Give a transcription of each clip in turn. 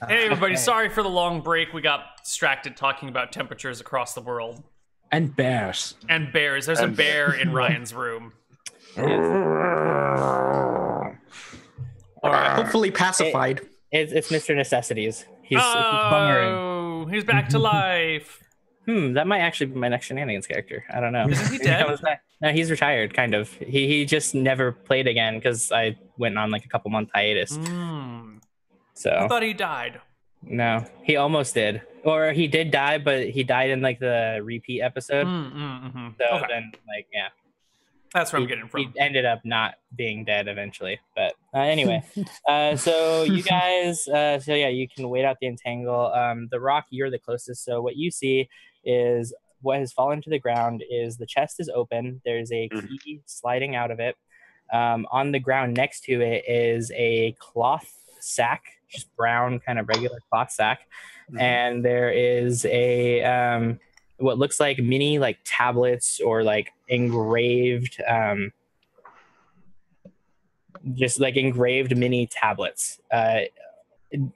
Hey everybody, sorry for the long break. We got distracted talking about temperatures across the world. And bears. And bears. There's a bear in Ryan's room. Hopefully pacified. It's Mr. Necessities. He's bummering. He's back to life. That might actually be my next Shenanigans character. I don't know. Isn't he dead? No, he's retired, kind of. He just never played again because I went on like a couple month hiatus. So I thought he died. No, he almost did. Or he did die, but he died in like the repeat episode. So then, like, yeah. That's where I'm getting from. He ended up not being dead eventually. But anyway, so you guys, so yeah, you can wait out the entangle. The rock, you're the closest. So what you see is what has fallen to the ground is the chest is open. There's a key sliding out of it. On the ground next to it is a cloth sack, just brown, kind of regular cloth sack. And there is a what looks like mini like tablets or like engraved just like engraved mini tablets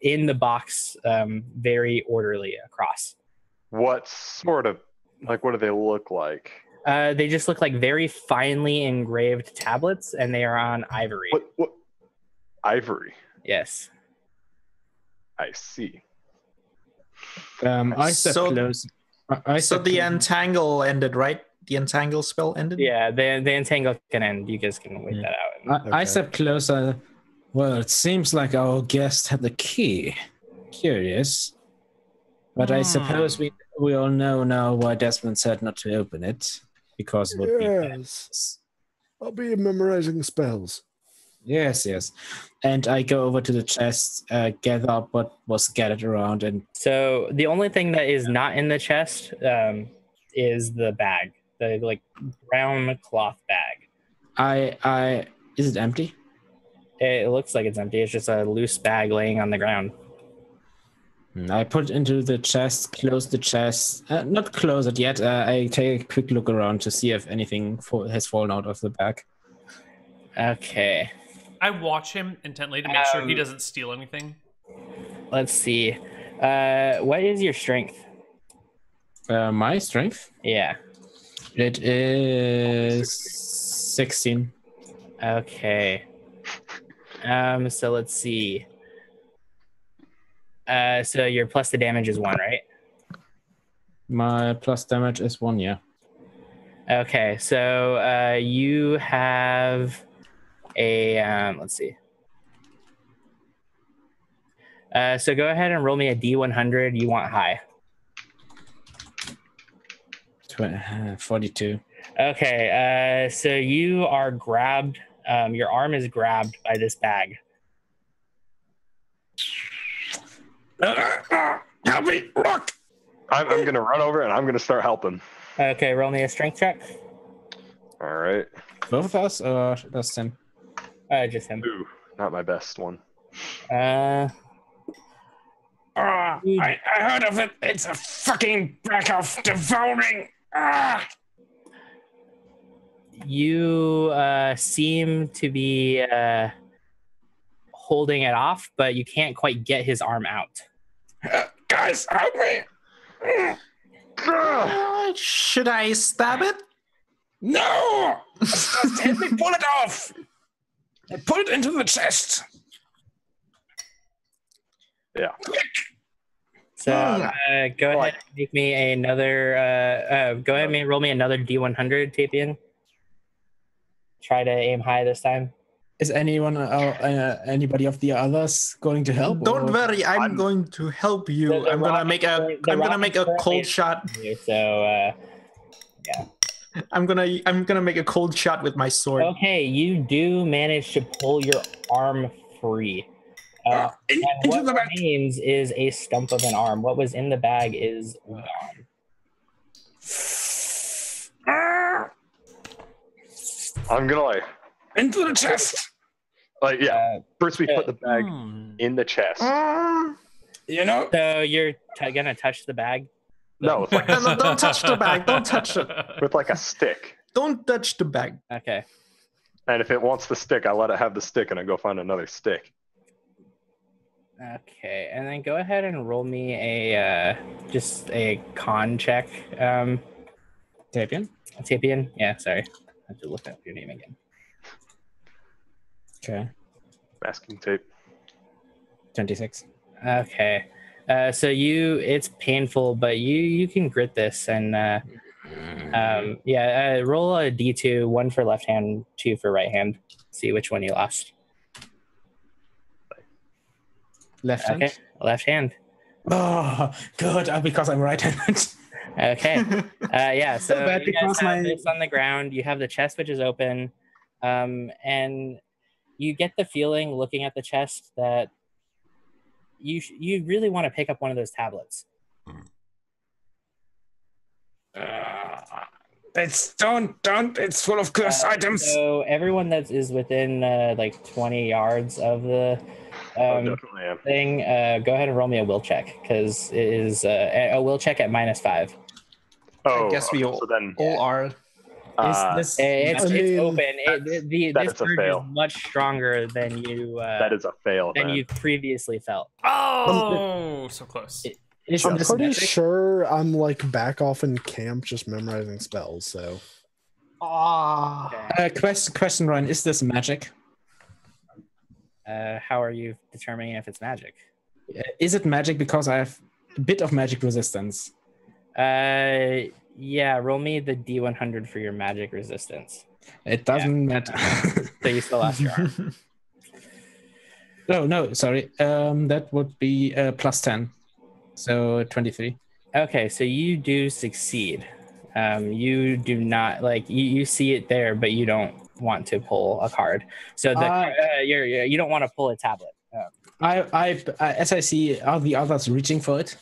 in the box, very orderly across. What sort of, like, what do they look like? They just look like very finely engraved tablets, and they are on ivory. What? Ivory? Yes. I see. So the entangle ended, right? The entangle spell ended? Yeah, the entangle can end. You guys can wait that out. I stepped closer. Well, it seems like our guest had the key. Curious. But I suppose we all know now why Desmond said not to open it. Because it would be bad. I'll be memorizing spells. Yes. And I go over to the chest, gather up what was gathered around, and so the only thing that is not in the chest is the bag, the like brown cloth bag. Is it empty? It looks like it's empty. It's just a loose bag laying on the ground. I put it into the chest, close the chest. Not close it yet. I take a quick look around to see if anything has fallen out of the bag. Okay. I watch him intently to make sure he doesn't steal anything. Let's see. What is your strength? My strength? Yeah. It is 16. Okay. So let's see. So your plus the damage is 1, right? My plus damage is 1, yeah. Okay, so you have a let's see. So go ahead and roll me a D100. You want high. 42. Okay, so you are grabbed. Your arm is grabbed by this bag. Help me! Look! I'm going to run over and I'm going to start helping. Okay, roll me a strength check. All right. Both of us, or just him? Just him. Ooh, not my best one. I heard of it. It's a fucking pack of devouring. You seem to be holding it off, but you can't quite get his arm out. Guys, help me! Should I stab it? No! Just help me pull it off! And put it into the chest. Yeah. So go ahead and make me another. Go ahead and roll me another D100, Tapian. Try to aim high this time. Is anybody of the others going to help? Don't worry, I'm going to help you. I'm gonna make a cold shot. So yeah. I'm gonna make a cold shot with my sword. Okay, you do manage to pull your arm free. And what remains is a stump of an arm. What was in the bag is gone. I'm gonna like into the chest. Like first we put the bag in the chest. You know. So you're gonna touch the bag? No, it's like No, don't touch the bag. Don't touch it. with like a stick. Don't touch the bag. Okay. And if it wants the stick, I let it have the stick, and I go find another stick. Okay, and then go ahead and roll me a just a con check. Tapian? Tapian? Yeah, sorry. I have to look up your name again. Okay. Masking tape. 26. Okay. So it's painful, but you can grit this and roll a d2, 1 for left hand, 2 for right hand. See which one you lost. Left hand? Okay, left hand. Oh, good, because I'm right-handed. Okay. So bad you guys because have my- this on the ground. You have the chest, which is open. And you get the feeling, looking at the chest, that you really want to pick up one of those tablets. Don't, it's full of cursed items. So everyone that is within 20 yards of the Definitely am. thing, go ahead and roll me a will check, because it is a will check at -5. Oh, I guess we so then all are. It's I mean, open. This that's a urge is fail. much stronger than that is a fail. than Then. you previously felt. Oh, so close. Isn't I'm this pretty magic? sure I'm like back off in camp just memorizing spells. So Question, Ryan, is this magic? How are you determining if it's magic? Is it magic because I have a bit of magic resistance? Yeah, roll me the D100 for your magic resistance. It doesn't matter. So you still lost your arm. No, sorry. That would be +10. So 23. Okay, so you do succeed. You do not you see it there, but you don't want to pull a card. So you don't want to pull a tablet. As I see, are the others reaching for it?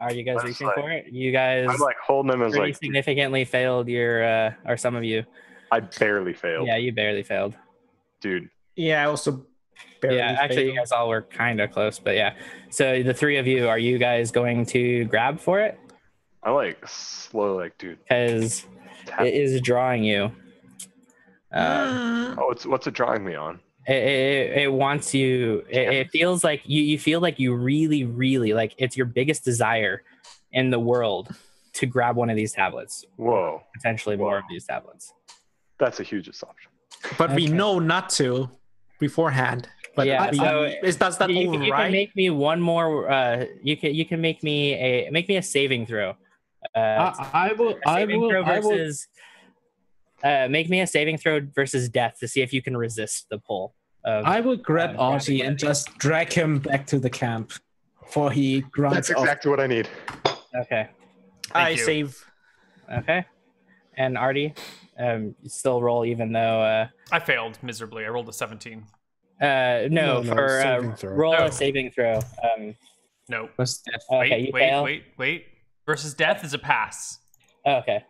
Are you guys That's reaching like- for it? You guys I'm like holding him as pretty like significantly failed your, or some of you. I barely failed. Yeah, you barely failed. Dude. Yeah, I also barely Actually, you failed. guys all were kind of close, but yeah. So the three of you, are you guys going to grab for it? I like slow, like, dude. Because Tap. it is drawing you. Oh, what's it drawing me on? It wants you. It feels like you feel like you really, really like it's your biggest desire in the world to grab one of these tablets. Whoa. Potentially more of these tablets. That's a huge assumption. But we Okay. know not to beforehand. But Yeah, so does that you can override? make me one more. You can make me a saving throw. I will. Make me a saving throw versus death to see if you can resist the pull. I will grab Archie and just drag him back to the camp, for he grunts That's off. exactly what I need. Okay. I you. save. Okay. And Artie, you still roll even though. I failed miserably. I rolled a 17. No, for saving throw. roll No. a saving throw. No. Was death. Okay, you fail. Wait. Versus death is a pass. Okay.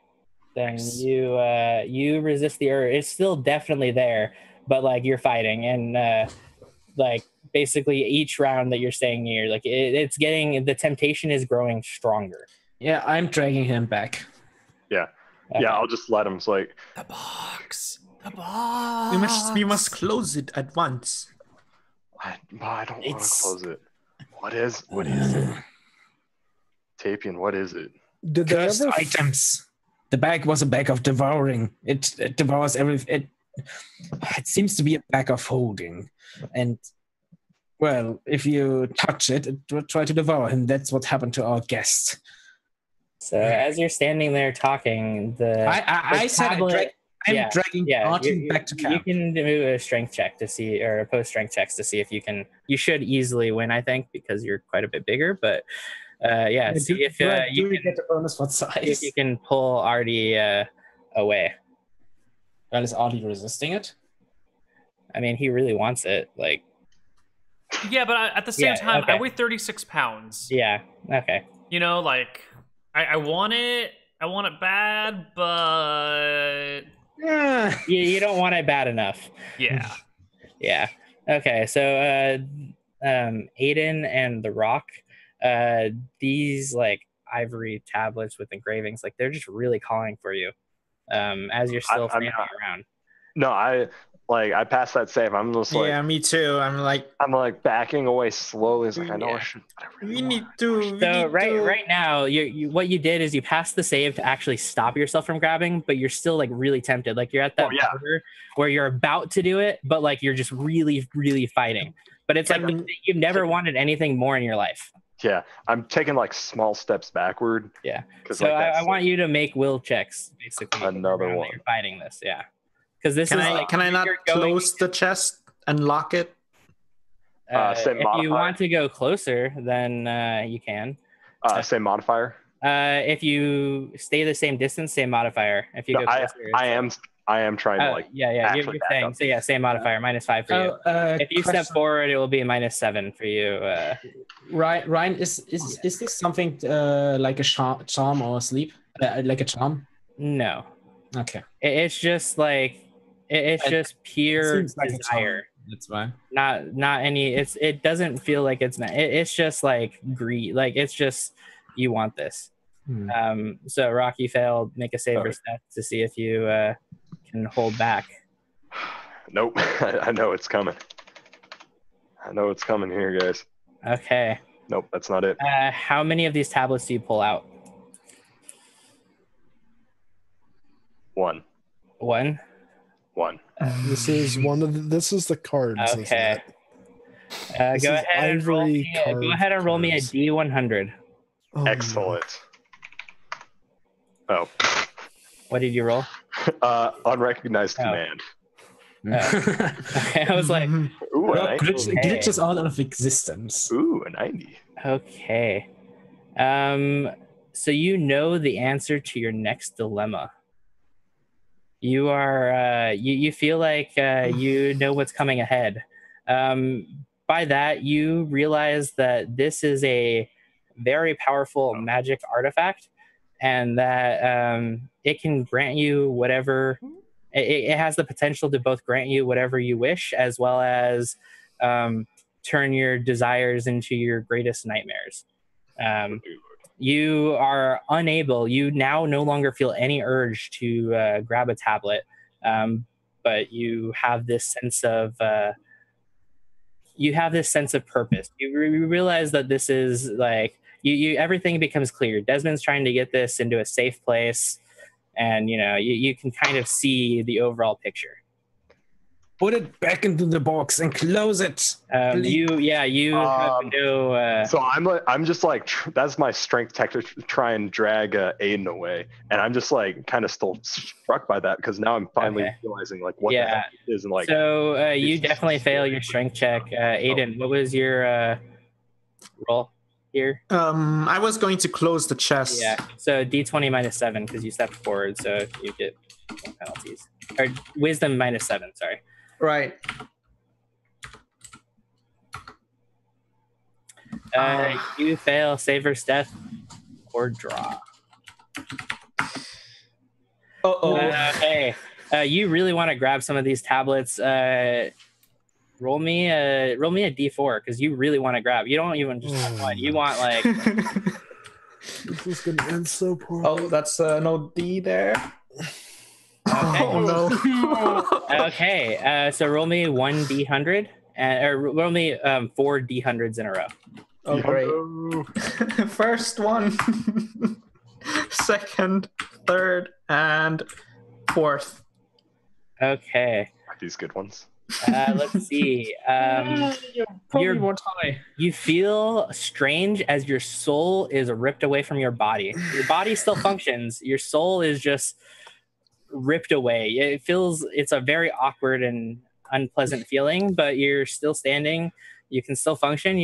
Then Nice. you resist the urge. It's still definitely there, but like you're fighting, and like basically each round that you're staying near, like it's getting, the temptation is growing stronger. Yeah, I'm dragging him back. Yeah. Okay. Yeah, I'll just let him. It's like, The box. We must close it at once. I don't want to It's- close it. What is it? Tapian, what is it? did they Cursed ever? items. The bag was a bag of devouring. It devours everything. It seems to be a bag of holding. And, well, if you touch it, it will try to devour him. That's what happened to our guest. So as you're standing there talking, I said I'm dragging Archie you- back to You camp. can do a strength check to see, or opposed strength checks to see if you can. You should easily win, I think, because you're quite a bit bigger. But see if you can get the bonus for see if size. you can pull Artie away. Well, is Artie resisting it? I mean, he really wants it. Like, Yeah, but at the same Yeah, time, okay. I weigh 36 pounds. yeah, okay. You know, like, I want it. I want it bad, but You don't want it bad enough. yeah. Yeah. Okay. So, Aiden and the Rock, these like ivory tablets with engravings, like they're just really calling for you. As you're still I'm standing not- around. No, Like I passed that save. I'm just like, yeah, me too. I'm like backing away slowly. It's like I know I should. we need to. So right now, you what you did is you passed the save to actually stop yourself from grabbing, but you're still like really tempted. Like you're at that border where you're about to do it, but like you're just really, really fighting. But it's like you've never wanted anything more in your life. Yeah, I'm taking like small steps backward. Yeah. So like, I want you to make will checks, basically. Another one. You're fighting this, yeah. Because this can is I like, can I not close the chest and lock it? If you want to go closer, then you can. Same modifier. If you stay the same distance, same modifier. If you go closer, I am trying to like. You're saying so. Yeah, same modifier, -5 for you. If you step forward, it will be -7 for you. Ryan, is this something like a charm or a sleep? Like a charm? No. Okay. It's just like it's just pure like desire. That's why. Not any. It doesn't feel like it's not. It's just like greed. Like it's just you want this. So Rocky failed. Make a save or step to see if you can hold back. Nope. I know it's coming. I know it's coming here, guys. Okay. Nope, that's not it. How many of these tablets do you pull out? One. One. This is one of the, this is the cards. Okay. Go ahead and roll me a D100. Oh, excellent. Oh. What did you roll? Unrecognized command. Okay, I was like, ooh, glitches out of existence. Ooh, a 90. Okay. So you know the answer to your next dilemma. You are you feel like you know what's coming ahead. By that, you realize that this is a very powerful magic artifact, and that it can grant you whatever. It has the potential to both grant you whatever you wish, as well as turn your desires into your greatest nightmares. You are unable. You now no longer feel any urge to grab a tablet, but you have this sense of purpose. You realize that this is like you. Everything becomes clear. Desmond's trying to get this into a safe place, and you can kind of see the overall picture. Put it back into the box and close it. You have no. So I'm just like that's my strength tech to try and drag Aiden away, and I'm just like kind of still struck by that because now I'm finally realizing like what the heck it is and like. So you definitely fail your strength check, Aiden. What was your roll here? I was going to close the chest. Yeah. So D20 -7 because you stepped forward, so you get no penalties. Or wisdom -7. Sorry. Right. You fail, save or death, or draw. Okay. You really want to grab some of these tablets. Roll me a D4 because you really want to grab. You don't even just want one. You want like. This is gonna end so poorly. Oh, that's no D there. Okay. Oh no. Okay. So roll me 1 D100 or roll me 4 D100s in a row. Oh great. First one, second, third, and fourth. Okay. Are these good ones? Let's see. You feel strange as your soul is ripped away from your body. Your body still functions. Your soul is just ripped away. It's a very awkward and unpleasant feeling, but you're still standing. You can still function.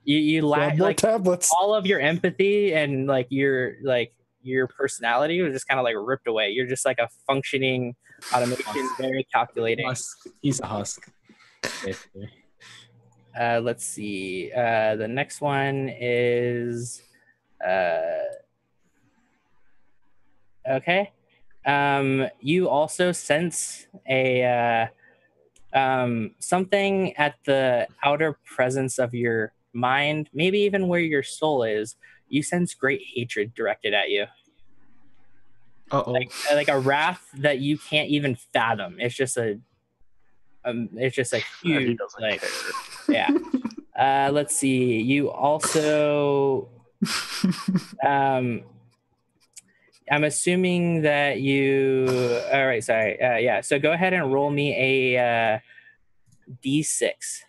You lack like tablets. All of your empathy and like your personality was just kind of like ripped away. You're just like a functioning automation, very calculating. He's a husk. Let's see. The next one is okay. You also sense a something at the outer presence of your mind, maybe even where your soul is. You sense great hatred directed at you. Uh-oh. Like a wrath that you can't even fathom. It's just a It's just a He huge, doesn't like, care. yeah. Let's see. You also, I'm assuming that you. All right, sorry. Yeah. So go ahead and roll me a D6.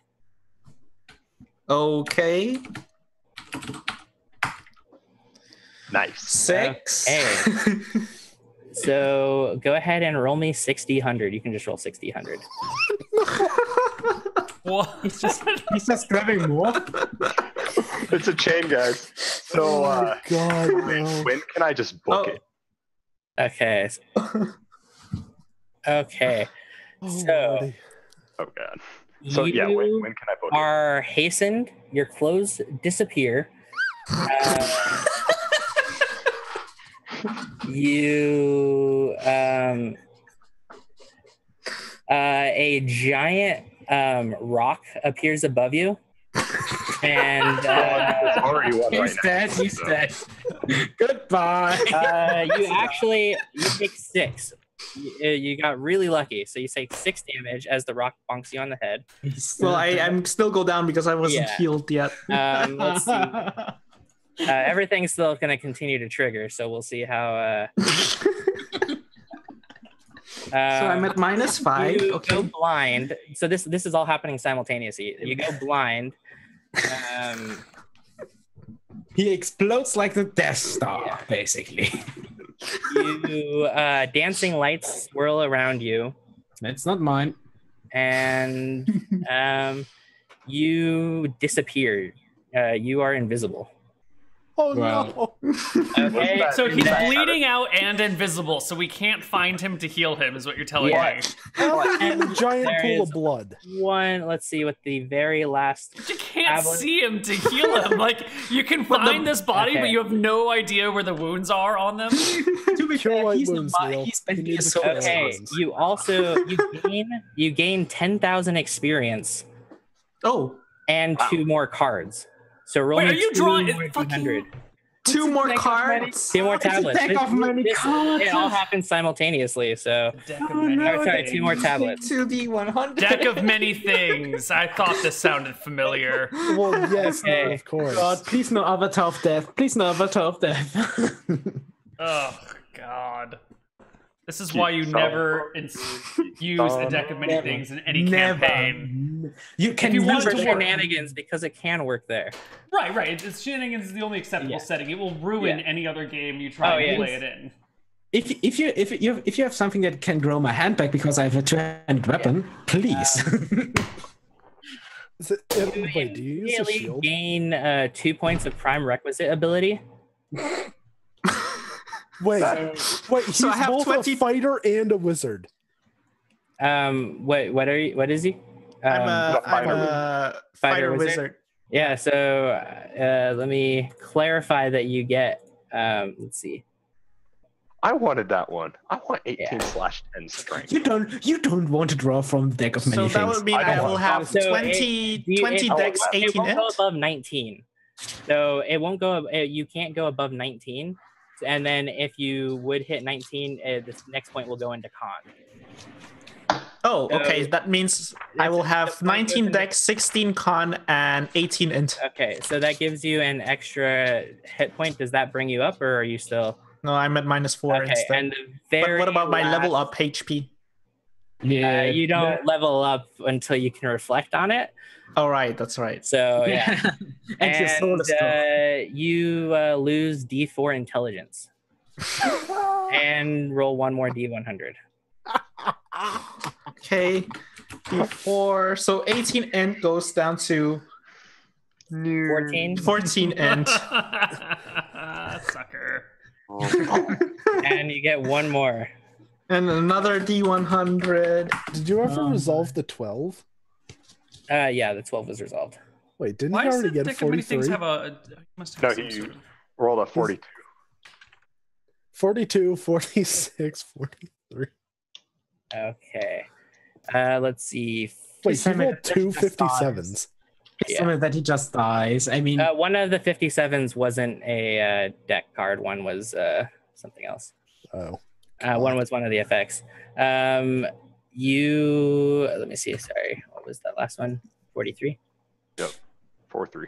Okay. Nice. 6. Okay. So go ahead and roll me 60-100. You can just roll 60-100. What? He's just grabbing more. It's a chain, guys. So, God, no. when can I just book it? Okay. Okay. Oh, So Lordy. Oh god. So you yeah, when can I book it? are hastened. Your clothes disappear. You a giant rock appears above you, and Already won He's right now. dead. He's dead. Goodbye. you take 6. You got really lucky, so you take 6 damage as the rock bonks you on the head. Well, I'm still go down because I wasn't Yeah. healed yet. Let's see. Everything's still going to continue to trigger, so we'll see how. So I'm at -5. You Okay. go blind. So this is all happening simultaneously. You go blind. He explodes like the Death Star, basically. You dancing lights swirl around you, That's not mine. and you disappear. You are invisible. Oh Well, no! Okay, So he's that- bleeding out and invisible, so we can't find him to heal him, is what you're telling Yeah. me. And a giant There pool is- of blood. one. Let's see what the very last. You can't Tablet. see him to heal him. Like, you can find this body, Okay. but you have no idea where the wounds are on them. to be Kill fair, white he's wounds, not. Neal. He's You been need to so kill Okay, wounds. you gain 10,000 experience Oh, and 2 more cards. So roll Wait, me are you 2 drawing? more Fucking- 200. 2 more cards. 2 more It's a tablets. deck of many cards. It all happens simultaneously. So Deck of many sorry, 2 more things. tablets. 2D100. Deck of many things. I thought this sounded familiar. Well, yes, Okay. of course. God, please no Avatar of Death. Please no Avatar of Death. Oh God. This is why you Keep never use a deck of many things in any campaign. You can you use want For it to it. work. Shenanigans, because it can work there. Right. It's Shenanigans is the only acceptable Yeah. setting. It will ruin Yeah. any other game you try Oh, to yeah. play it in. If you have something that can grow my hand back because I have a two-handed weapon, please. Is it, wait, do you use a Immediately shield? gain 2 points of prime requisite ability. Wait, he's So I have both 20 a fighter and a wizard. What are you? What is he? I'm The fighter. a Fighter fighter wizard? wizard. Yeah. So let me clarify that you get. Let's see. I wanted that one. I want 18 Yeah. /10 strength. you don't want to draw from the deck of many So things. that would mean I don't I will want have So 20 it decks, won't 18 go int. above 19. So it won't go. You can't go above 19. And then if you would hit 19, the next point will go into con. Oh, So- okay. That means I will have 19 decks, 16 con, and 18 int. Okay, so that gives you an extra hit point. Does that bring you up, or are you still? No, I'm at -4 Okay, instead. and the But very what about my level last- up HP? Yeah, you don't level up until you can reflect on it. Oh, right. That's right. So yeah, and your soul is stuff. you lose D4 intelligence and roll 1 more D100. Okay. Before, so 18 int goes down to 14, 14 int. Sucker. and you get 1 more. And another D100. Did you ever resolve the 12? Yeah, the 12 was resolved. Wait, didn't Why he does already the get deck of many things 43? have a? Must No, have some he sort of- rolled a 42. 42, 46, 43. Okay. Let's see. Wait, he Some of rolled it two just 57s. Some of that he just dies. I mean, One of the 57s wasn't a deck card. One was something else. Oh. One was one of the effects. You let me see. Sorry, what was that last one? 43. Yep, 4-3.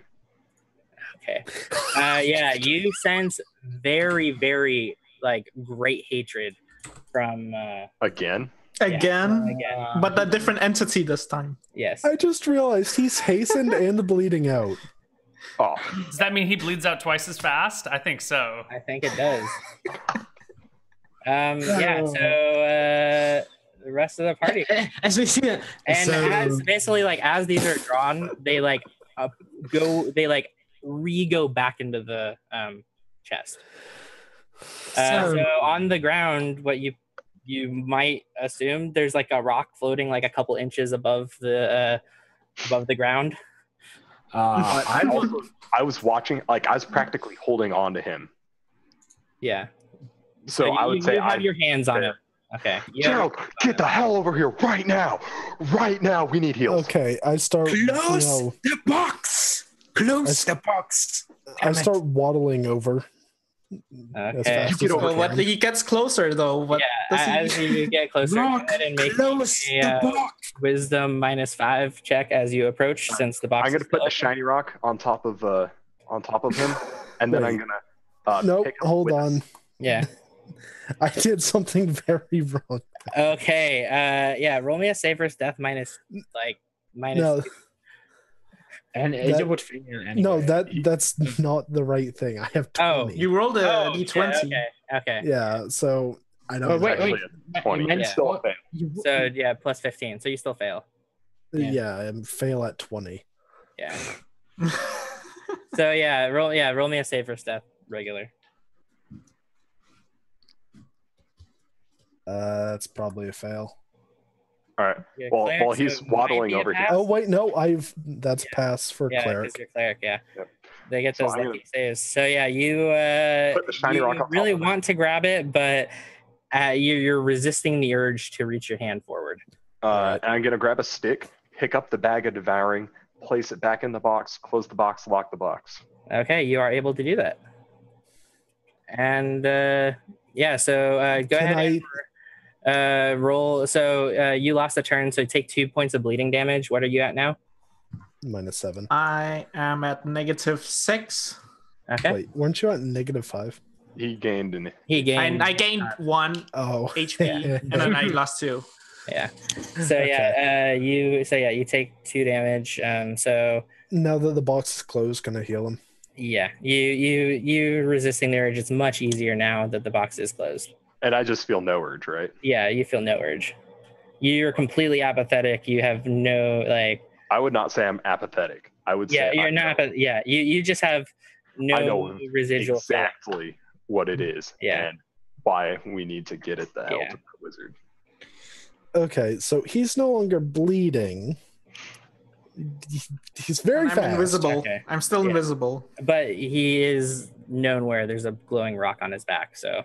Okay. Yeah, you sense very, very like great hatred from Again. Again, but a different entity this time. Yes. I just realized he's hastened and bleeding out. Oh, Does that mean he bleeds out twice as fast? I think so. I think it does. Yeah. So the rest of the party, As we see it, and as basically like as these are drawn, they like go back into the chest. So on the ground, what you might assume there's like a rock floating like a couple inches above the ground. I was watching, like I was practically holding on to him. Yeah. So I would say you have your hands on it. Okay. Gerald, get the hell over here right now! Right now, we need heals. Okay, I start. Close the box. Close the box. I start waddling over. Okay. As fast You as get I over- What can. he gets closer though? What does he? As you get closer, go Rock, ahead and make close the a box. wisdom -5 check as you approach, since the box. I'm gonna is put the still shiny rock on top of him, and then I'm Wait. gonna. Nope, pick up hold with on. this. Yeah. I did something very wrong. Okay. Yeah. Roll me a saver's death minus. No, and That- you would fail anyway. no, that's not the right thing. I have 20. You rolled a Oh, d20. shit, Okay. Yeah, so I don't. Oh, wait, Actually, wait. 20. Mine's Yeah. Still a fail. So yeah, plus 15. So you still fail. Yeah, I fail at 20. Yeah. So yeah, roll me a saver's death regular. That's probably a fail. All right. Your Well, cleric, while he's so it waddling might be a over here. pass. Oh wait, no, that's pass for Yeah, cleric. because you're cleric. Yeah, Yep. they get So those I'm lucky gonna saves. So yeah, you put the shiny rock on top really of it. want to grab it, but you're resisting the urge to reach your hand forward. And I'm gonna grab a stick, pick up the bag of devouring, place it back in the box, close the box, lock the box. Okay, you are able to do that. And yeah, so go Can ahead and roll. So you lost a turn, so take 2 points of bleeding damage. What are you at now? -7. I am at -6. Okay. Wait, weren't you at -5? He gained an. He gained. I gained 1 Oh, HP, and then I lost 2. Yeah. So yeah, you take 2 damage. So now that the box is closed, can I heal him? yeah, you resisting the urge. It's much easier now that the box is closed. And I just feel no urge, right? Yeah, you feel no urge. You're completely apathetic. You have no I would not say I'm apathetic. I would Yeah, say you're I not. know Yeah, you just have no residual fat. exactly what it is Yeah. and why we need to get it the hell Yeah. to the wizard. Okay, so he's no longer bleeding. He's very I'm fast. invisible. Okay. I'm still Yeah. invisible. But he is known where there's a glowing rock on his back. So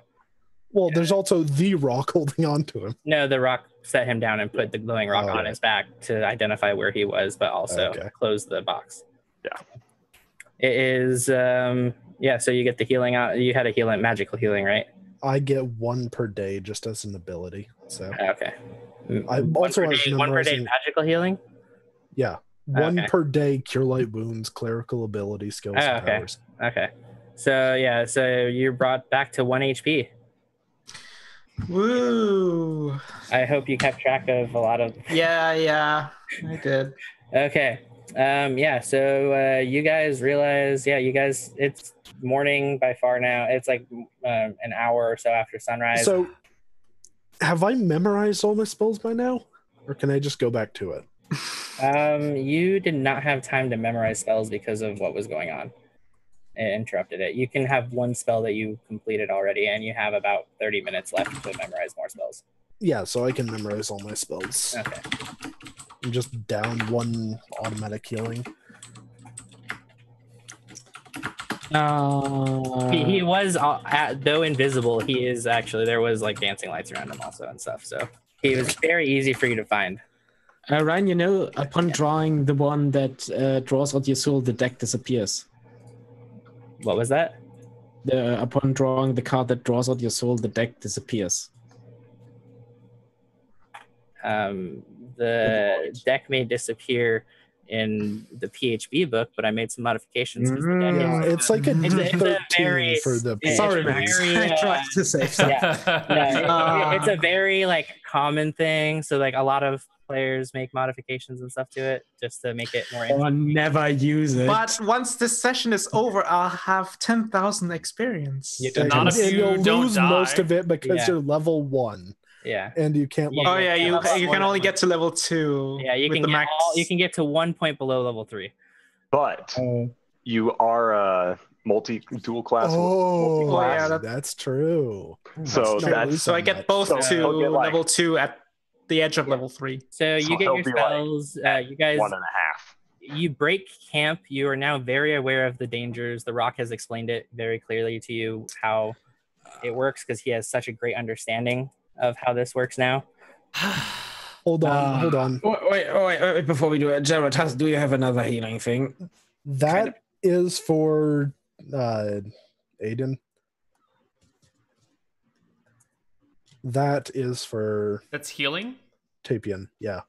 Well, there's also the rock holding on to him. no, the rock set him down and put the glowing rock Oh. on his back to identify where he was, but also Okay. close the box. Yeah. It is yeah, so you get the healing out. You had a magical healing, right? I get 1 per day just as an ability. So Okay. I One also per was day, 1 per day memorizing. magical healing? Yeah, 1 Okay. per day. Cure light wounds, clerical ability, skills, Oh, and okay. powers. Okay. So yeah, so you're brought back to 1 HP. Woo! I hope you kept track of a lot of Yeah, I did. Okay. Yeah, so you guys realize, it's morning by far now. It's like an hour or so after sunrise. So, have I memorized all my spells by now, or can I just go back to it? You did not have time to memorize spells because of what was going on. It interrupted it. You can have 1 spell that you completed already, and you have about 30 minutes left to memorize more spells. Yeah, so I can memorize all my spells. Okay. I'm just down 1 automatic healing. He was, though invisible, he is actually, there was like dancing lights around him also and stuff. So he was very easy for you to find. Ryan, upon drawing the one that draws out your soul, the deck disappears. What was that? Upon drawing the card that draws out your soul, the deck disappears. The deck may disappear in the PHB book, but I made some modifications because the deck Yeah, it's like a it's a 13 very for the Sorry, it's Max. very, I tried to say something. it's a very like common thing. So like a lot of players make modifications and stuff to it just to make it more Or never use it. But once this session is over, I'll have 10,000 experience. You don't Not have if and you you'll don't lose die. most of it because Yeah. you're level 1 yeah. and you can't. Yeah. level Oh yeah, you up. can only get to level 2. Yeah, you with can the get max. you can get to 1 point below level 3. But you are dual class. Oh, multi-class. yeah, that's true. So Not that's lose So I that get much. both So to he'll get, like- level 2 at the edge of level 3. So you So get he'll your be, like, spells. You guys, 1.5. you break camp. You are now very aware of the dangers. The Rock has explained it very clearly to you how it works because he has such a great understanding of how this works now. Hold on. Wait, before we do it, Gerald, do you have another healing thing? That is for Aiden. That is for That's healing? Tapian. Yeah.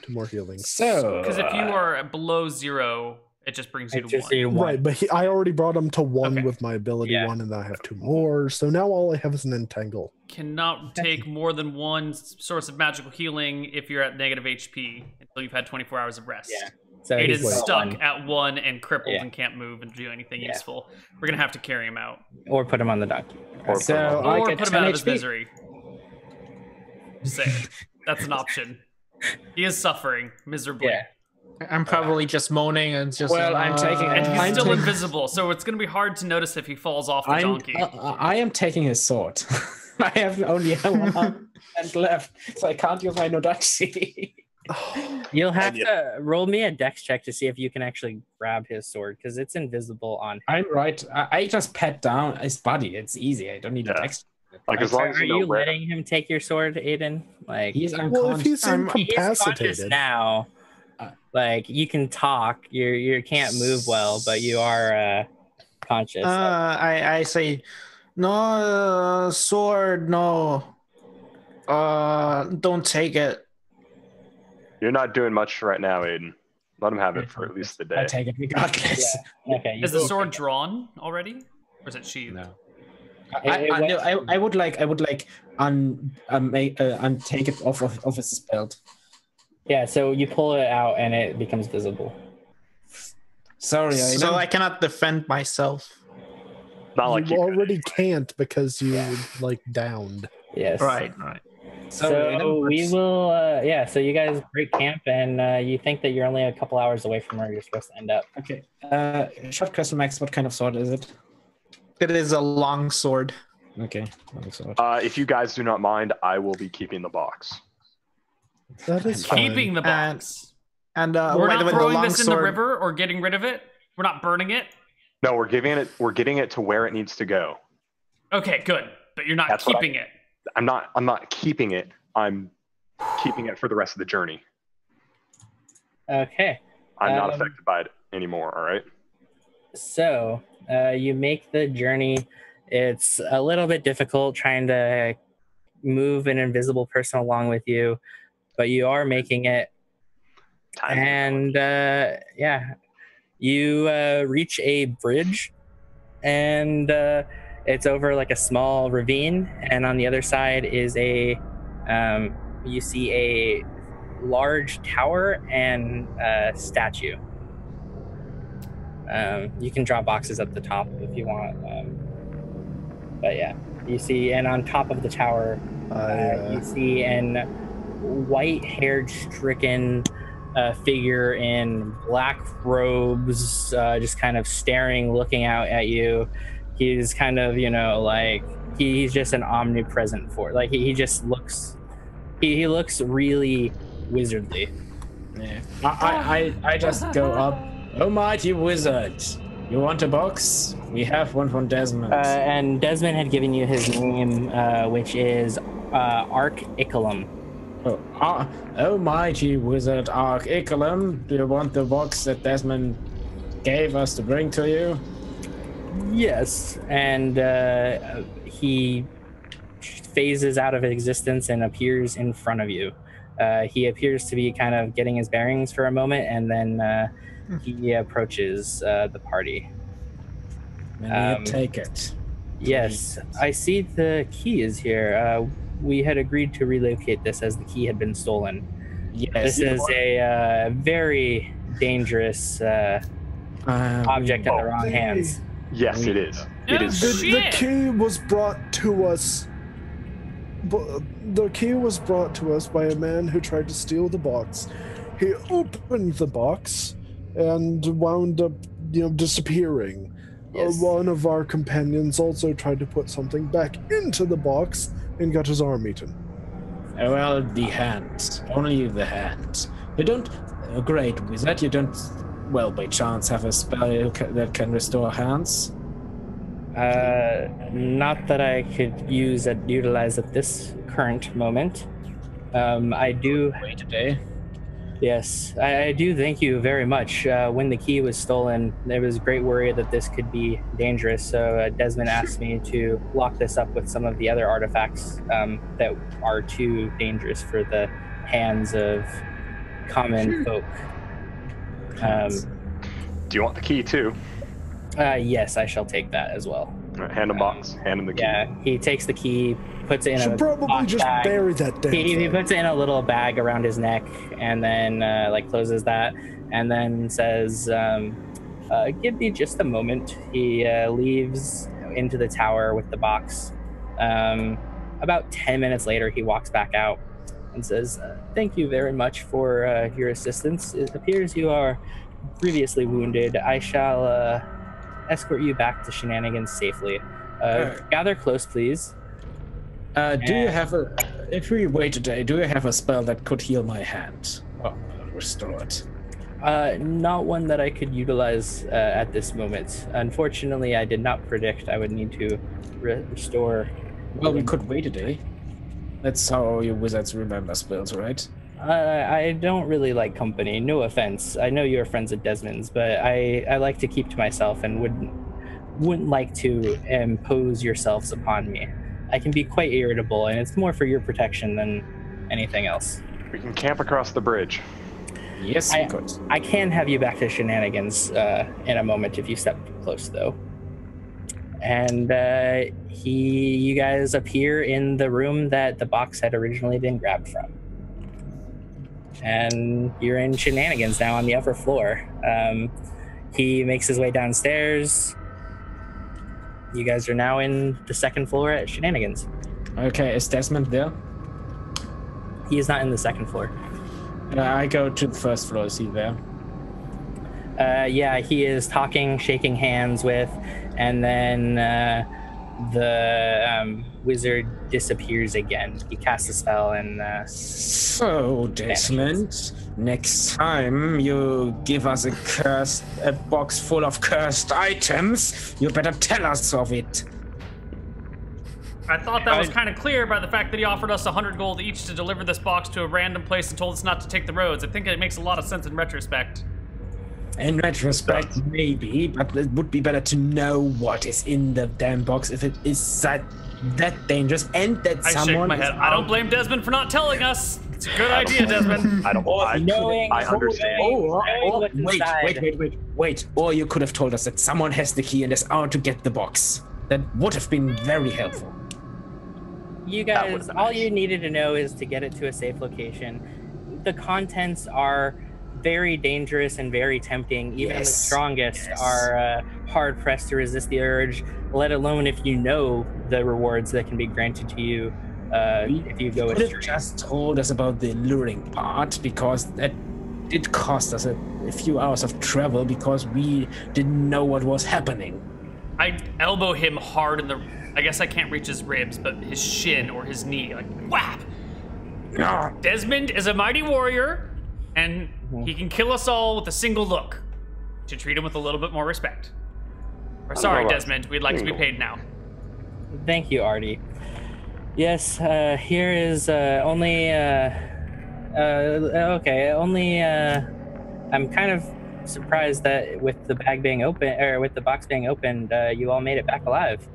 2 more healings. So, Because if you are below 0, it just brings you It's to just 1. you one. Right, but I already brought him to 1 Okay. with my ability Yeah. 1, and I have 2 more. So now all I have is an entangle. Cannot take more than 1 source of magical healing if you're at negative HP until you've had 24 hours of rest. Yeah. So Aiden's he's stuck one. at 1 and crippled Yeah. and can't move and do anything Yeah. useful. We're gonna have to carry him out, or put him on the donkey. Or so or I put get him 10 out of his HP. misery. Just saying, that's an option. He is suffering miserably, Yeah. I'm probably just moaning and just. Well, I'm taking- and he's I'm still taking- invisible, so it's gonna be hard to notice if he falls off the donkey. I am taking his sword. I have only one hand left, so I can't use my Nodachi. You'll have And to roll me a dex check to see if you can actually grab his sword because it's invisible on. I'm right. I just pat down his body. It's easy. I don't need a Yeah. dex. Like as long as Are you know you where. letting him take your sword, Aiden? Like He's Well, if unconscious. he's he's conscious incapacitated, now. Like you can talk, you can't move well, but you are conscious. I say, no sword, no. Don't take it. You're not doing much right now, Aiden. Let him have it for at least the I day. take it regardless. Okay. Is the sword drawn already, or is it sheathed? No. It I would like take it off of his belt. Yeah, so you pull it out and it becomes visible. Sorry, So I cannot defend myself. Not like you you. already can't because you like downed. Yes. Right. So we will, so you guys break camp and you think that you're only a couple hours away from where you're supposed to end up. Okay. Short question, Max. What kind of sword is it? It is a long sword. Okay, long sword. If you guys do not mind, I will be keeping the box. That is fine. Keeping the box. And We're by not the way, the throwing long this in the sword. river or getting rid of it. We're not burning it. No, we're getting it to where it needs to go. Okay, good. But you're not That's what keeping it. I'm not keeping it. I'm keeping it for the rest of the journey. Okay. I'm not affected by it anymore, all right? So you make the journey. It's a little bit difficult trying to move an invisible person along with you, but you are making it. And you reach a bridge, and it's over like a small ravine, and on the other side is you see a large tower and a statue. You can draw boxes at the top if you want, but yeah, you see, and on top of the tower, you see an white-haired, stricken figure in black robes, just kind of staring, looking out at you. He's kind of, like he's just an omnipresent force. Like he just looks, he looks really wizardly. Yeah. I just go up. Oh, mighty wizard! You want a box? We have one from Desmond. And Desmond had given you his name, which is Arc Icolum. Oh, mighty wizard Arc Icolum, do you want the box that Desmond gave us to bring to you? Yes, and he phases out of existence and appears in front of you. He appears to be kind of getting his bearings for a moment, and then he approaches the party. May you take it. Yes, I see the key is here. We had agreed to relocate this as the key had been stolen. Yes. This is a very dangerous object in the wrong hands. Yes, it is. No It is. The key was brought to us. The key was brought to us by a man who tried to steal the box. He opened the box and wound up, disappearing. Yes. One of our companions also tried to put something back into the box and got his arm eaten. Well, the hands. Only the hands. You don't... great wizard, you don't, well, by chance have a spell that can restore hands? Not that I could utilize at this current moment. I do... Wait today. Yes, I do thank you very much. When the key was stolen, there was great worry that this could be dangerous, so Desmond asked me to lock this up with some of the other artifacts that are too dangerous for the hands of common folk. Do you want the key too? Yes, I shall take that as well. All right, hand him box. Hand him the key. Yeah, he takes the key, puts it in Should a probably box just bag. bury that damn He thing. puts it in a little bag around his neck, and then closes that, and then says, "Give me just a moment." He leaves into the tower with the box. About 10 minutes later, he walks back out and says, "Thank you very much for your assistance. It appears you are grievously wounded. I shall escort you back to Shenanigans safely. Gather close, please." Do you have a... If we wait today, do you have a spell that could heal my hand? Oh, restore it. Not one that I could utilize at this moment. Unfortunately, I did not predict I would need to restore. Well, we could wait a day. That's how you wizards remember spells, right? I don't really like company. No offense. I know you're friends at Desmond's, but I like to keep to myself and wouldn't like to impose yourselves upon me. I can be quite irritable, and it's more for your protection than anything else. We can camp across the bridge. Yes, we could. I can have you back to Shenanigans in a moment if you step close, though. And you guys appear in the room that the box had originally been grabbed from. And you're in Shenanigans now on the upper floor. He makes his way downstairs. You guys are now in the second floor at Shenanigans. Okay, is Desmond there? He is not in the second floor. I go to the first floor. Is he there? Yeah, he is talking, shaking hands with, and then the wizard disappears again. He casts a spell and... So, Desmond, next time you give us a box full of cursed items, you better tell us of it. I thought that was kind of clear by the fact that he offered us 100 gold each to deliver this box to a random place and told us not to take the roads. I think it makes a lot of sense in retrospect. In retrospect, maybe, but it would be better to know what is in the damn box if it is that dangerous and that I someone... shake my head. I don't blame Desmond for not telling us. It's a good idea, Desmond. I don't. I understand. Wait. Or you could have told us that someone has the key and is out to get the box. That would have been very helpful. You guys, all you needed to know is to get it to a safe location. The contents are very dangerous and very tempting. Even the strongest are hard-pressed to resist the urge, let alone if you know the rewards that can be granted to you if you go astray. You could have just told us about the luring part, because that did cost us a few hours of travel because we didn't know what was happening. I elbow him hard in the... I guess I can't reach his ribs, but his shin or his knee, like, whap! Desmond is a mighty warrior, and he can kill us all with a single look. To treat him with a little bit more respect. Or sorry, Desmond, we'd like to be paid now. Thank you, Artie. Yes, here is only... I'm kind of surprised that with the bag being open, or with the box being opened, you all made it back alive.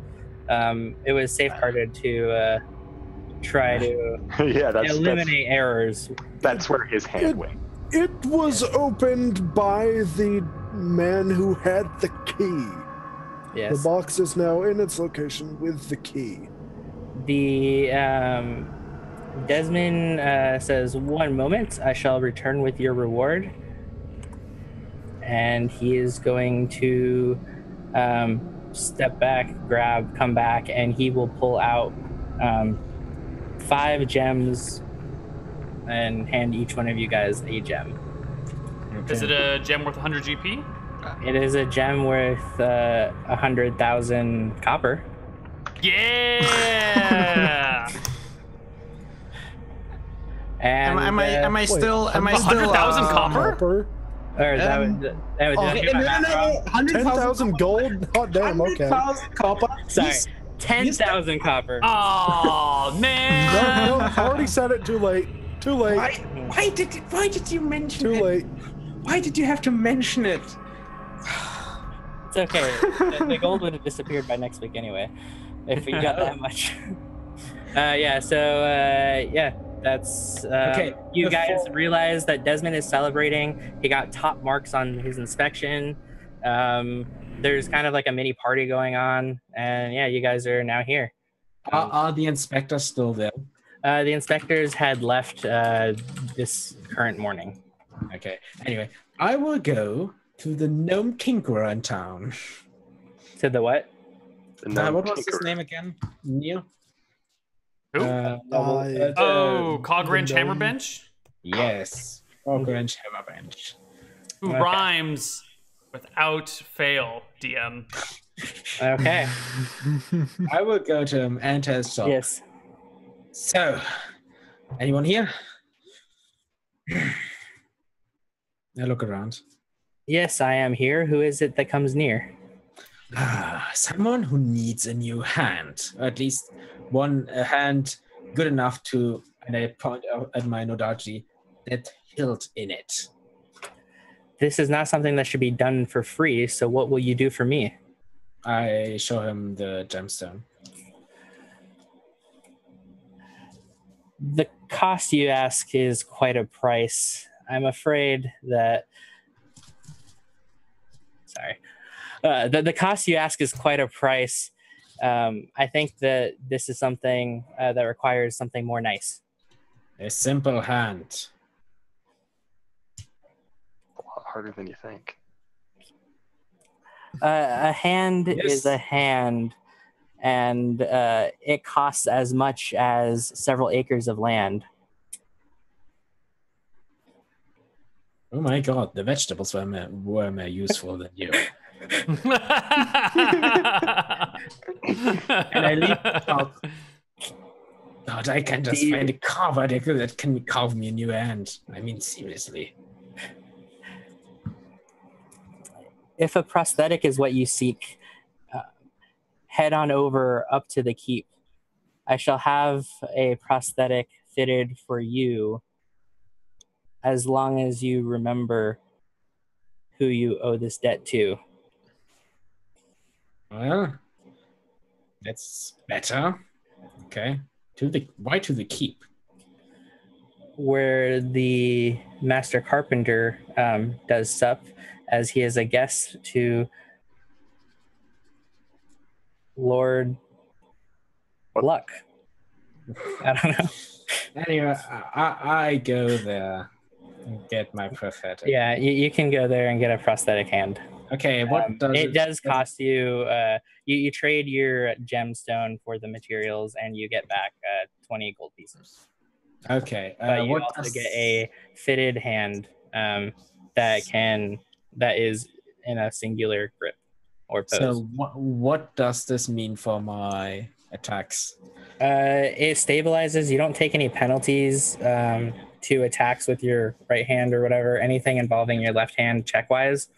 It was safeguarded to try to eliminate errors. That's where his hand went. It was opened by the man who had the key. Yes. The box is now in its location with the key. The Desmond says, "1 moment, I shall return with your reward." And he is going to step back, come back, and he will pull out 5 gems and hand each one of you guys a gem. Okay. Is it a gem worth 100 GP? It is a gem worth 100,000 copper. Yeah. And am I still 100,000 copper? Or that would okay, no, 10,000 gold? Hot damn, okay. 100,000 copper? Sorry, 10,000 copper. Oh, man. No, I already said it too late. Too late. Why did you mention it? Too late. Why did you have to mention it? It's okay. The gold would have disappeared by next week anyway, if we got that much. That's okay. You guys realize that Desmond is celebrating. He got top marks on his inspection. There's kind of like a mini party going on, and yeah, you guys are now here. Are the inspectors still there? The inspectors had left this current morning. Okay. Anyway, I will go to the gnome tinkerer in town. To the what? What was his name again? Neal? Who? Cogwrench Hammerbench? Yes. Cogwrench Hammerbench. Who rhymes without fail, DM. Okay. I will go to him and his shop. Yes. So, anyone here? I look around. Yes, I am here. Who is it that comes near? Someone who needs a new hand, or at least a hand good enough to, and I point out at my Nodachi, that hilt in it. This is not something that should be done for free, so what will you do for me? I show him the gemstone. The cost you ask is quite a price. I'm afraid that... Sorry. The cost you ask is quite a price. I think that this is something that requires something more nice. A simple hand. A lot harder than you think. A hand is a hand, and it costs as much as several acres of land. Oh my god, the vegetables were more useful than you. And I leave the shop. God, I can just find a carver that can carve me a new hand. I mean, seriously. If a prosthetic is what you seek, head on over up to the keep. I shall have a prosthetic fitted for you as long as you remember who you owe this debt to. Well, that's better. Okay. Why to the keep? Where the master carpenter does sup, as he is a guest to Lord Luck. I don't know. Anyway, I go there and get my prosthetic. Yeah, you can go there and get a prosthetic hand. Okay, what does it does cost you? You trade your gemstone for the materials, and you get back 20 gold pieces. Okay, but you also get a fitted hand that is in a singular grip or pose. So what does this mean for my attacks? It stabilizes. You don't take any penalties to attacks with your right hand or whatever. Anything involving your left hand check-wise.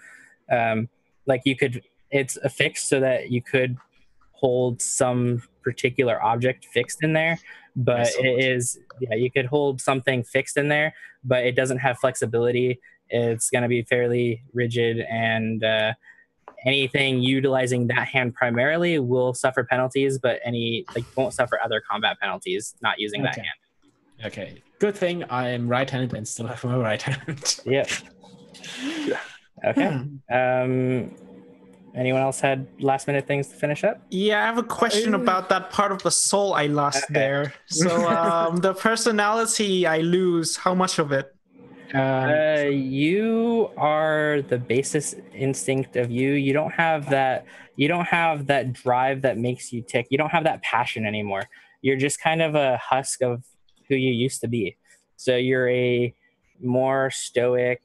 It's affixed so that you could hold some particular object fixed in there, but you could hold something fixed in there, but it doesn't have flexibility. It's going to be fairly rigid, and anything utilizing that hand primarily will suffer penalties, but won't suffer other combat penalties not using that hand. Okay. Good thing I am right-handed and still have my right hand. Yep. Yeah. Okay. Anyone else had last-minute things to finish up? Yeah, I have a question about that part of the soul I lost there. So the personality I lose, how much of it? You are the basis instinct of you. You don't have that drive that makes you tick. You don't have that passion anymore. You're just kind of a husk of who you used to be. So you're a more stoic,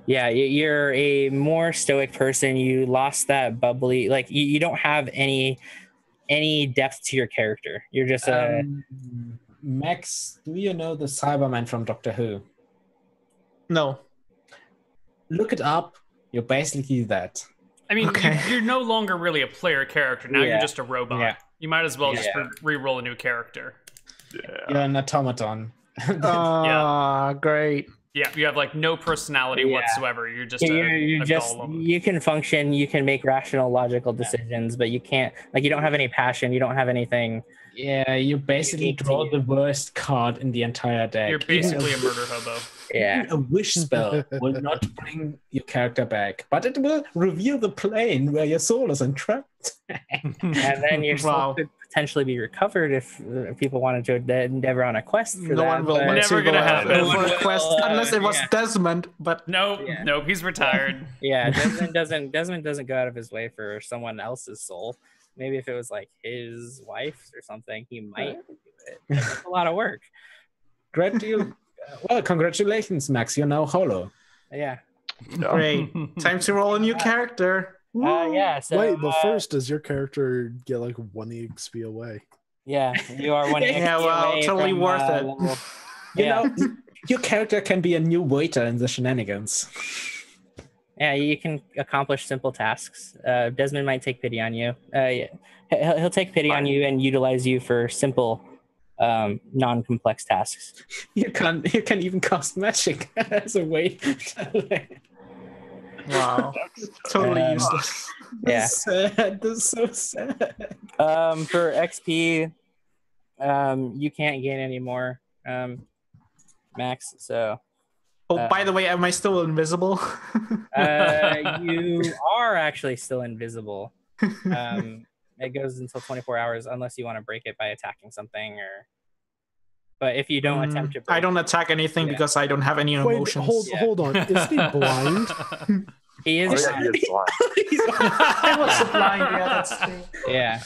you're a more stoic person. You lost that bubbly, like you don't have any depth to your character. You're just Max, do you know the Cyberman from Doctor Who? No. Look it up. You're basically that. I mean, you're no longer really a player character. Now you're just a robot. Yeah. You might as well just re-roll a new character. You're an automaton. Great. Yeah, you have like no personality whatsoever. You're just you're just golem. You can function, you can make rational, logical decisions, but you can't, like, you don't have any passion, you don't have anything. Yeah, you basically draw the worst card in the entire deck. You're basically a murder hobo. Yeah. A wish spell will not bring your character back, but it will reveal the plane where your soul is entrapped. And then your soul could potentially be recovered if people wanted to endeavor on a quest for no one will want never to gonna go happen. for a quest unless it was Desmond. But Nope, he's retired. Yeah, Desmond doesn't go out of his way for someone else's soul. Maybe if it was like his wife's or something, he might do it. It's a lot of work. Great deal. Well, congratulations, Max. You're now hollow. Yeah. Great. Time to roll a new character. So, wait, but first, does your character get like 1 EXP away? Yeah, you are 1 EXP away totally from, worth it. level. You know, your character can be a new waiter in the Shenanigans. Yeah, you can accomplish simple tasks. Desmond might take pity on you. He'll take pity on you and utilize you for simple, non-complex tasks. You can even cast magic as a way. Wow, totally useless. Yeah, That's so sad. for XP, you can't gain any more, Max. So. Oh, by the way, am I still invisible? You are actually still invisible. It goes until 24 hours unless you want to break it by attacking something, but if you don't attempt to break I don't attack anything because I don't have any emotions. Hold on. Is he blind? He is. He is blind. I was blind, yeah, that's true. Yeah.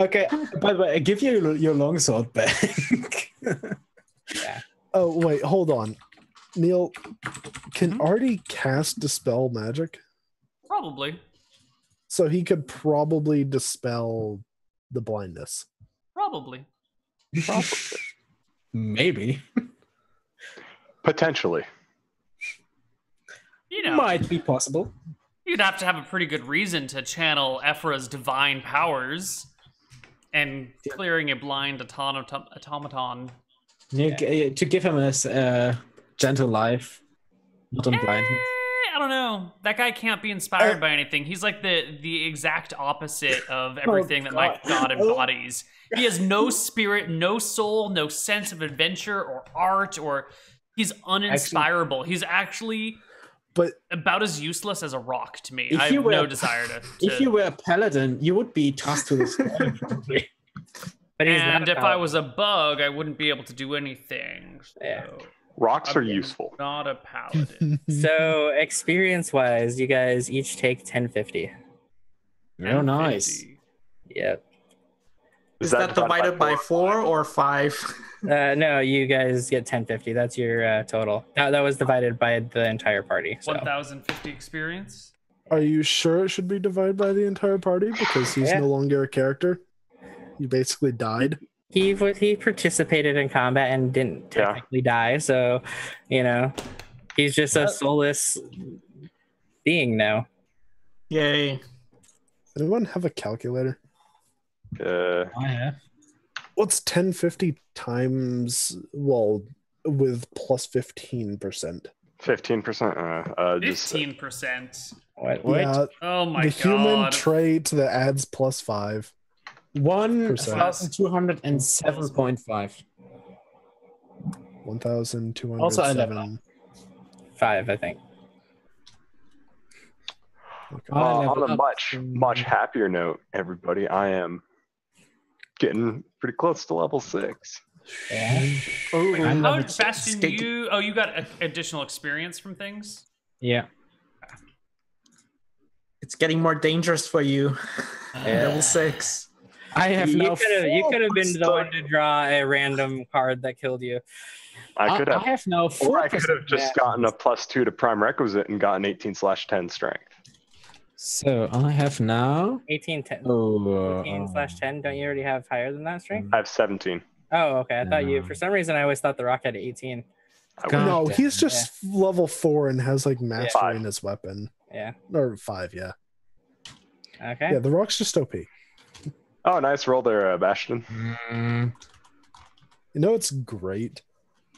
Okay, by the way, I give you your longsword back. Yeah. Oh, wait, hold on. Neal, can Artie cast Dispel Magic? Probably. So he could probably dispel the blindness. Probably. Maybe. Potentially. You know, Might be possible. you'd have to have a pretty good reason to channel Ephra's divine powers and clearing a blind automaton. To give him a gentle life, not on blindness. I don't know. That guy can't be inspired by anything. He's like the exact opposite of everything that my god embodies. He has no spirit, no soul, no sense of adventure or art, or he's uninspirable. He's actually about as useless as a rock to me. I have no desire to. If you were a paladin, you would be tasked with this probably. But and if I was a bug, I wouldn't be able to do anything. So. Yeah. Rocks are useful. Not a paladin. So experience-wise, you guys each take 1050. Oh, nice. Yep. Is that divided by 4 or 5? No, you guys get 1050. That's your total. That was divided by the entire party. So. 1050 experience. Are you sure it should be divided by the entire party? Because he's no longer a character? You basically died? He participated in combat and didn't technically die, so, he's just a soulless being now. Yay. Anyone have a calculator? I have. What's 1050 times, with plus 15%? 15%. 15%. What? Yeah, Oh my the god. human trait that adds +5. 1,207.5. 1,207. 5, I think. On a much happier note, everybody, I am getting pretty close to level 6. Yeah. Wait, I'm how level did Bastian, six. you got additional experience from things? Yeah. It's getting more dangerous for you. Level 6. I have You now. could have been the one to draw a random card that killed you. I could have. I have now 4%. Or I could have just gotten a +2 to prime requisite and gotten 18/10 strength. So I have now. 18, 10. Oh, 18/10. Don't you already have higher than that strength? I have 17. Oh, okay. I thought you. For some reason, I always thought the rock had 18. God No, damn. he's just level 4 and has like mastery Five. in his weapon. Yeah. Or 5, yeah. Okay. Yeah, the rock's just OP. Oh, nice roll there, Bastian. You know, it's great.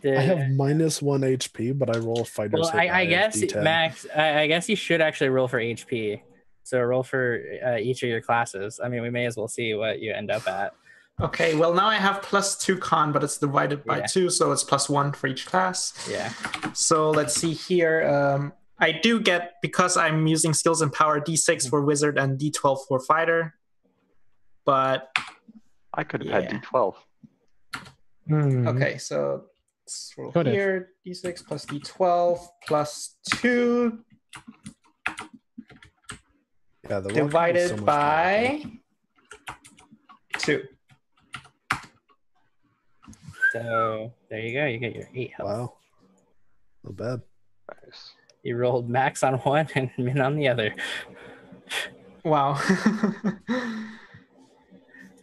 The- I have -1 HP, but I roll a fighter's Well, hit die I of guess D10. Max. I guess you should actually roll for HP. So roll for each of your classes. I mean, we may as well see what you end up at. Okay, well now I have +2 con, but it's divided by Yeah. 2, so it's +1 for each class. Yeah. So let's see here. I do get, because I'm using skills and power, D6 for wizard and D12 for fighter. But I could have had Yeah. D12. okay, so let's roll Could have. here. D6 plus D12 plus 2 Yeah, the rock is so divided much by 2. So there you go. You get your 8 better. health. Wow. Not bad. Nice. You rolled max on one and min on the other. Wow.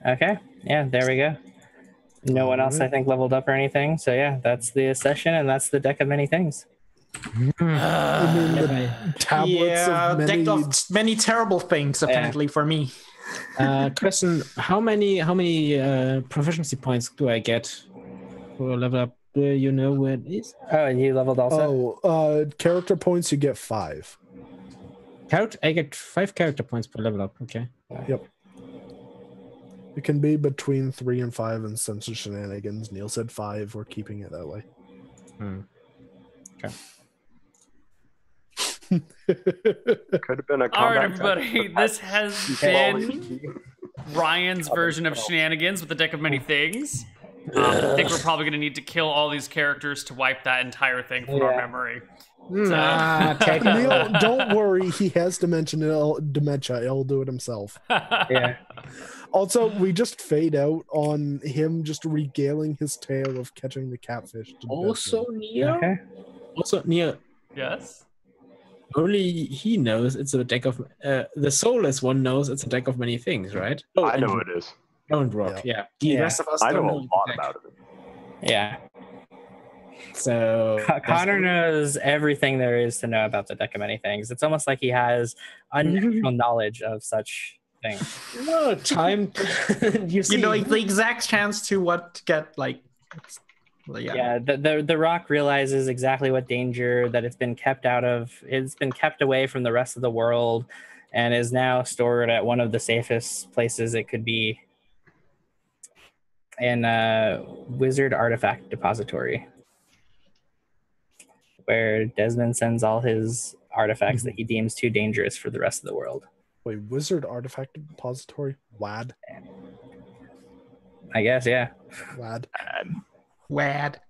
Okay. Yeah, there we go. No one else, I think, leveled up or anything. So yeah, that's the session, and that's the deck of many things. I mean, the tablets yeah, of many... decked of many terrible things, apparently, for me. Question: How many proficiency points do I get for level up? Do you know where it is? Oh, you leveled also? Character points, you get 5. I get 5 character points per level up. Okay. Yep. It can be between 3 and 5, and since it's Shenanigans, Neal said 5. We're keeping it that way. Okay. Could have been a combat. All right, everybody. This has been Ryan's version of Shenanigans with the deck of many things. I think we're probably going to need to kill all these characters to wipe that entire thing from our memory. Neal, don't worry. He has dementia. He'll do it himself. Yeah. Also, we just fade out on him just regaling his tale of catching the catfish. to Also, Bastian. Neal. Okay. Also, Neal. Yes? Only he knows it's a deck of. The soulless one knows it's a deck of many things, right? Oh, I know and it is. Don't rock. Yeah. The Yeah. rest of us I don't know a know lot the deck. about it. Yeah. So Connar knows everything there is to know about the deck of many things. It's almost like he has unnatural knowledge of such things. No time. you see, You know, the exact chance to what to get, like... Yeah, the rock realizes exactly what danger that it's been kept out of. It's been kept away from the rest of the world and is now stored at one of the safest places it could be in a wizard artifact depository, where Desmond sends all his artifacts that he deems too dangerous for the rest of the world. Wait, Wizard Artifact Depository? WAD? I guess, yeah. WAD? Wad.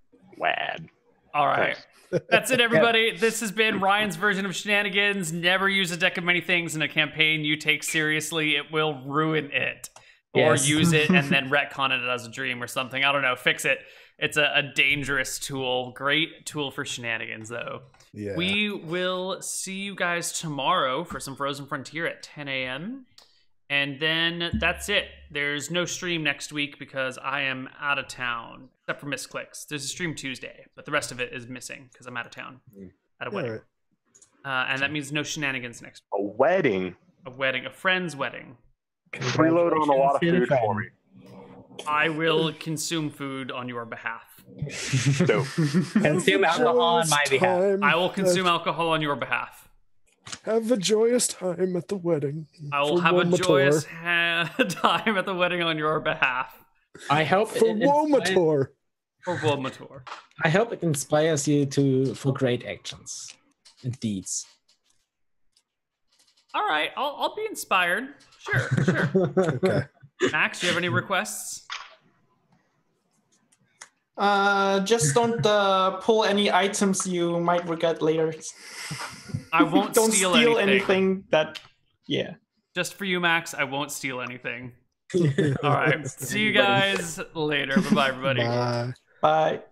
All right. That's it, everybody. This has been Ryan's version of Shenanigans. Never use a deck of many things in a campaign you take seriously. It will ruin it. Or Yes. use it and then retcon it as a dream or something. I don't know. Fix it. It's a dangerous tool. Great tool for Shenanigans, though. Yeah. We will see you guys tomorrow for some Frozen Frontier at 10 a.m. And then that's it. There's no stream next week because I am out of town, except for Misclicks. There's a stream Tuesday, but the rest of it is missing because I'm out of town at a wedding. Alright. And that means no Shenanigans next A wedding. week. A friend's wedding. Freeload on a lot of Congratulations to the food for friend. me. I will consume food on your behalf. Dope. Consume alcohol on my behalf. I will consume alcohol on your behalf. Have a joyous time at the wedding. I will have a joyous time at the wedding on your behalf. I hope For Womator. For Womator. I hope it inspires you for great actions and deeds. All right, I'll be inspired. Sure. Okay. Max, do you have any requests? Just don't pull any items you might regret later. I won't Don't steal anything that. Yeah. Just for you, Max, I won't steal anything. All right. See you guys later. Bye-bye, everybody. Bye. Bye.